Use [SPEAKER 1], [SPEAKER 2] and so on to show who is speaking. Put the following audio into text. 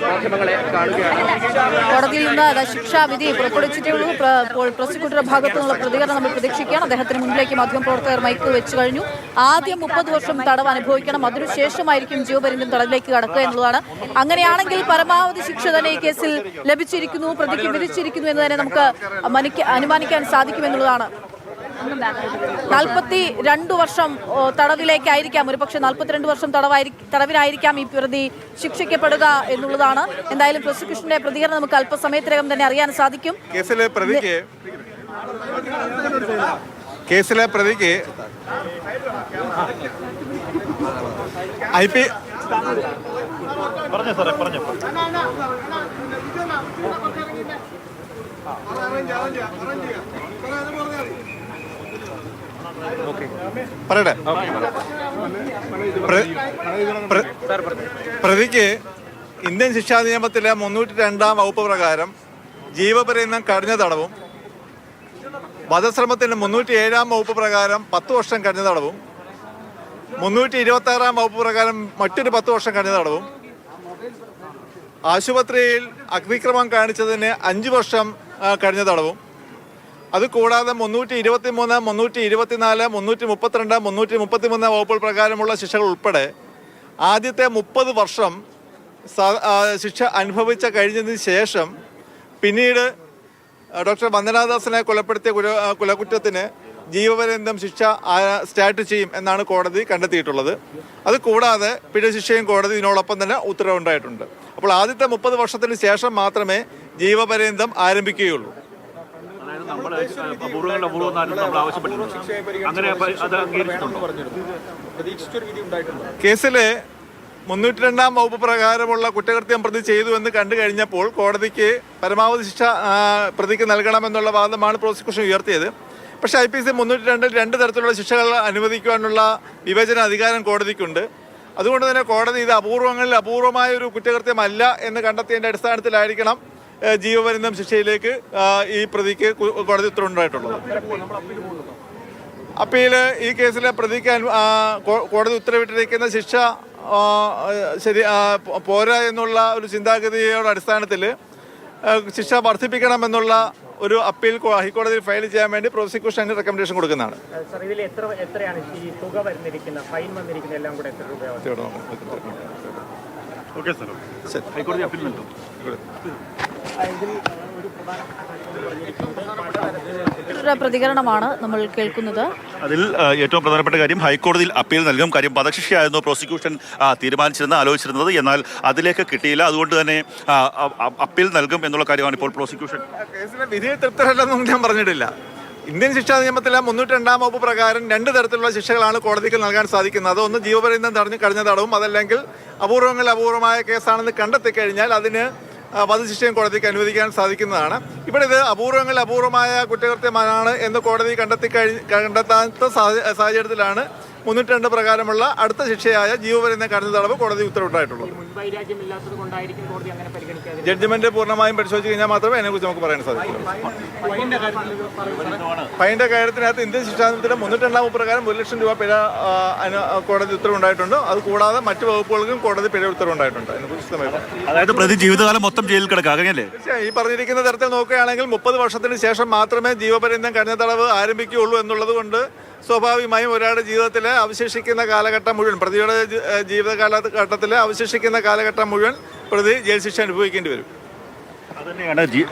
[SPEAKER 1] മാധ്യമങ്ങളെ കാണുകയാണ്.
[SPEAKER 2] കോടതിയിൽ നിന്ന് ശിക്ഷാവിധി പുറപ്പെടുവിച്ചിട്ടേ ഉള്ളൂ. പ്രോസിക്യൂട്ടറുടെ ഭാഗത്തു നിന്നുള്ള പ്രതികരണം നമ്മൾ പ്രതീക്ഷിക്കുകയാണ്. അദ്ദേഹത്തിന് മുന്നിലേക്ക് മാധ്യമപ്രവർത്തകർ മൈക്ക് വെച്ചു കഴിഞ്ഞു. ആദ്യം 30 വർഷം തടവ് അനുഭവിക്കണം, അതിനുശേഷമായിരിക്കും ജീവപര്യന്തം തടവിലേക്ക് കടക്കുക എന്നുള്ളതാണ്. അങ്ങനെയാണെങ്കിൽ പരമാവധി ശിക്ഷ തന്നെ ഈ കേസിൽ ലഭിച്ചിരിക്കുന്നു, പ്രതിക്ക് വിധിച്ചിരിക്കുന്നു എന്ന് തന്നെ നമുക്ക് അനുമാനിക്കാൻ സാധിക്കുമെന്നുള്ളതാണ്. 42 വർഷം തടവിലേക്കായിരിക്കാം, ഒരുപക്ഷെ 42 വർഷം തടവിനായിരിക്കാം ഈ പ്രതി ശിക്ഷിക്കപ്പെടുക എന്നുള്ളതാണ്. എന്തായാലും പ്രോസിക്യൂഷന്റെ പ്രതികരണം നമുക്ക് അല്പസമയത്തിനകം തന്നെ അറിയാൻ സാധിക്കും.
[SPEAKER 3] കേസിലെ പ്രതിക്ക് പറയട്ടെ, പ്രതിക്ക് ഇന്ത്യൻ ശിക്ഷാ നിയമത്തിലെ 302 വകുപ്പ് പ്രകാരം ജീവപര്യന്തം കഠിന തടവും, വധശ്രമത്തിന് 307 വകുപ്പ് പ്രകാരം 10 വർഷം കഠിന തടവും, 326 വകുപ്പ് പ്രകാരം മറ്റൊരു 10 വർഷം കഠിന തടവും, ആശുപത്രിയിൽ അഗ്നിക്രമം കാണിച്ചതിന് 5 വർഷം കഠിന തടവും, അതുകൂടാതെ 323, 324, 332, 333 വകുപ്പുകൾ പ്രകാരമുള്ള ശിക്ഷകൾ ഉൾപ്പെടെ ആദ്യത്തെ 30 വർഷം ശിക്ഷ അനുഭവിച്ച കഴിഞ്ഞതിന് ശേഷം പിന്നീട് ഡോക്ടർ വന്ദനാദാസിനെ കൊലപ്പെടുത്തിയ കുലകുറ്റത്തിന് ജീവപര്യന്തം ശിക്ഷ സ്റ്റാർട്ട് ചെയ്യും എന്നാണ് കോടതി കണ്ടെത്തിയിട്ടുള്ളത്. അതുകൂടാതെ പിഴശിക്ഷയും കോടതി ഇതിനോടൊപ്പം തന്നെ ഉത്തരവുണ്ടായിട്ടുണ്ട്. അപ്പോൾ ആദ്യത്തെ 30 വർഷത്തിന് ശേഷം മാത്രമേ ജീവപര്യന്തം ആരംഭിക്കുകയുള്ളൂ. കേസിലെ 302 വകുപ്പ് പ്രകാരമുള്ള കുറ്റകൃത്യം പ്രതി ചെയ്തു എന്ന് കണ്ടു കഴിഞ്ഞപ്പോൾ കോടതിക്ക് പരമാവധി ശിക്ഷ പ്രതിക്ക് നൽകണമെന്നുള്ള വാദമാണ് പ്രോസിക്യൂഷൻ ഉയർത്തിയത്. പക്ഷേ IPC 302 2 തരത്തിലുള്ള ശിക്ഷകൾ അനുവദിക്കുവാനുള്ള വിവേചന അധികാരം കോടതിക്കുണ്ട്. അതുകൊണ്ട് തന്നെ കോടതി ഇത് അപൂർവമായ ഒരു കുറ്റകൃത്യമല്ല എന്ന് കണ്ടെത്തിയതിൻ്റെ അടിസ്ഥാനത്തിലായിരിക്കണം ജീവപര്യന്തം ശിക്ഷയിലേക്ക് ഈ പ്രതിക്ക് കോടതി ഉത്തരവുണ്ടായിട്ടുള്ളത്. അപ്പീല് ഈ കേസിലെ പ്രതിക്ക് കോടതി ഉത്തരവിട്ടിരിക്കുന്ന ശിക്ഷ ശരി പോരാ എന്നുള്ള ഒരു ചിന്താഗതിയുടെ അടിസ്ഥാനത്തിൽ ശിക്ഷ വർദ്ധിപ്പിക്കണമെന്നുള്ള ഒരു അപ്പീൽ ഹൈക്കോടതിയിൽ ഫയൽ ചെയ്യാൻ വേണ്ടി പ്രോസിക്യൂഷൻ റെക്കമെൻഡേഷൻ കൊടുക്കുന്നതാണ്.
[SPEAKER 2] പ്രതികരണമാണ് നമ്മൾ കേൾക്കുന്നത്.
[SPEAKER 4] അതിൽ ഏറ്റവും പ്രധാനപ്പെട്ട കാര്യം ഹൈക്കോടതിയിൽ അപ്പീൽ നൽകും. കാര്യം വധശിക്ഷയായിരുന്നു പ്രോസിക്യൂഷൻ തീരുമാനിച്ചിരുന്നത്, എന്നാൽ അതിലേക്ക് കിട്ടിയില്ല. അതുകൊണ്ട് തന്നെ അപ്പീൽ നൽകും എന്നുള്ള കാര്യമാണ് ഇപ്പോൾ പ്രോസിക്യൂഷൻ.
[SPEAKER 3] കേസിലെ വിധിയെ തൃപ്തരല്ലെന്നും ഞാൻ പറഞ്ഞിട്ടില്ല. ഇന്ത്യൻ ശിക്ഷാ നിയമത്തിലെ 302 വകുപ്പ് പ്രകാരം 2 തരത്തിലുള്ള ശിക്ഷകളാണ് കോടതിക്ക് നൽകാൻ സാധിക്കുന്നത്. അതൊന്ന് ജീവപര്യന്തം കഠിന തടവും, അതല്ലെങ്കിൽ അപൂർവമായ കേസാണെന്ന് കണ്ടെത്തിക്കഴിഞ്ഞാൽ അതിന് വധശിക്ഷയും കോടതിക്ക് അനുവദിക്കാൻ സാധിക്കുന്നതാണ്. ഇവിടെ ഇത് അപൂർവമായ കുറ്റകൃത്യമാണ് എന്ന് കോടതി കണ്ടെത്താത്ത സാഹചര്യത്തിലാണ് 302 പ്രകാരമുള്ള അടുത്ത ശിക്ഷയായ ജീവപര്യന്തം കഠിന തടവ് കോടതി ഉത്തരവിട്ടായിട്ടുള്ളത്. ജഡ്ജ്മെന്റ് പൂർണ്ണമായും പരിശോധിച്ച് കഴിഞ്ഞാൽ മാത്രമേ അതിനെക്കുറിച്ച് നമുക്ക് പറയാൻ സാധിക്കുള്ളൂ. ഫൈനിന്റെ കാര്യത്തിനകത്ത് ഇന്ത്യൻ ശിക്ഷാനിയമത്തിലെ 302 പ്രകാരം 1 ലക്ഷം രൂപ പിഴ കോടതി ഉത്തരവുണ്ടായിട്ടുണ്ട്. അതുകൂടാതെ മറ്റു വകുപ്പുകൾക്കും കോടതി പിഴ ഉത്തരവുണ്ടായിട്ടുണ്ട്.
[SPEAKER 4] അതായത് പ്രതി ജീവിതകാലം മൊത്തം ജയിലിൽ കിടക്കാകല്ലേ?
[SPEAKER 3] ഈ പറഞ്ഞിരിക്കുന്ന തരത്തിൽ നോക്കുകയാണെങ്കിൽ 30 വർഷത്തിന് ശേഷം മാത്രമേ ജീവപര്യന്തം കഠിന തടവ് ആരംഭിക്കുകയുള്ളൂ എന്നുള്ളത് കൊണ്ട് സ്വാഭാവികമായും ഒരാളുടെ ജീവിതത്തിലെ അവശേഷിക്കുന്ന കാലഘട്ടം മുഴുവൻ, പ്രതിയുടെ ജീവിതകാലഘട്ടത്തിലെ അവശേഷിക്കുന്ന കാലഘട്ടം മുഴുവൻ പ്രതി ജയിൽ ശിക്ഷ അനുഭവിക്കേണ്ടി വരും.
[SPEAKER 4] അതുതന്നെയാണ്